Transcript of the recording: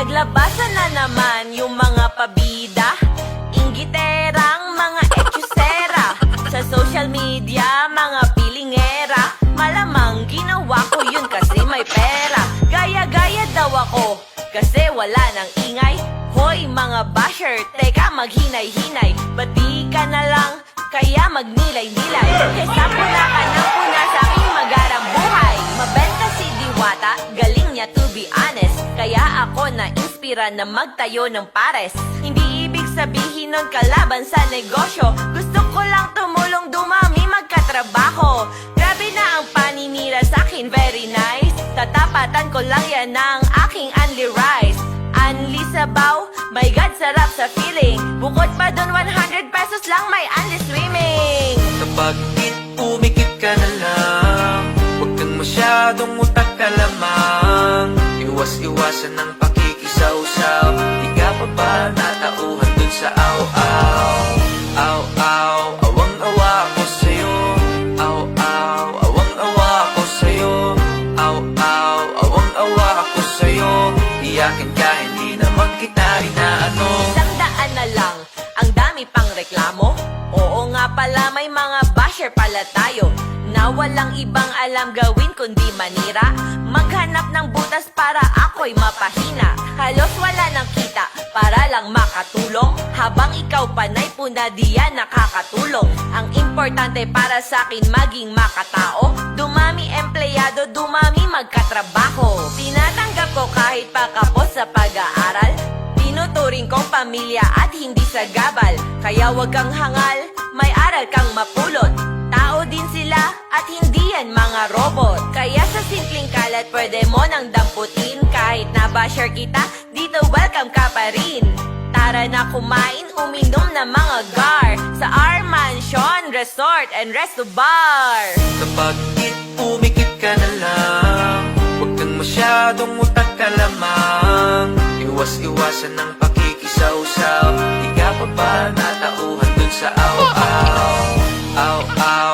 Naglabasan na naman yung mga pabida, inggiterang mga etsyusera. Sa social media, mga pilingera. Malamang ginawa ko yun kasi may pera. Gaya-gaya daw ako kasi wala nang ingay. Hoy mga basher, teka maghinay-hinay. Ba't di ka na lang kaya magnilay-nilay? Kesa puna ka ng puna sa aking magarang buhay. Mabenta si Diwata, galing niya to be honest. Kaya ako na-inspira na magtayo ng pares. Hindi ibig sabihin nun kalaban sa negosyo. Gusto ko lang tumulong dumami magkatrabaho. Grabe na ang paninira sa akin, very nice. Tatapatan ko lang yan ng aking unli rice. Unli sabaw, my God, sarap sa feeling. Bukod pa dun 100 pesos lang may unli swimming. Kapag umikit ka na lang, huwag kang masyadong utak ka lamang. Iwas-iwasan ng pakikisaw-saw. Di ka pa ba natauhan dun sa aw-aw? Aw-aw, awang-awa ko sa'yo. Aw-aw, awang-awa ko sa'yo. Aw-aw, awang-awa ko sa'yo. Iyakin ka, hindi naman kita inaano. 100 na lang, ang dami pang reklamo. Oo nga pala, may mga basher pala tayo na walang ibang alam gawin kundi manira. Maghanap ng butas para ako'y mapahina. Halos wala nang kita para lang makatulong. Habang ikaw panay puna diyan nakakatulong. Ang importante para sa akin maging makatao. Dumami empleyado, dumami magkatrabaho. Tinatanggap ko kahit pa kapos sa pag-aaral. Tinuturing kong pamilya at hindi sa gabal. Kaya wag kang hangal, may aral kang mapulot. Tao din sila at hindi yan mga robot. Kaya sa simpleng kalat pwede mo nang damputin. Kahit na basher kita, dito welcome ka pa rin. Tara na kumain, uminom na mga gar sa our mansion, resort and resto bar. Kapag umikit ka na lang, huwag kang masyadong utak ka lamang. Iwas-iwasan ng pakikisaw-saw. Di ka pa ba natauhan dun sa aw-aw? Aw-aw,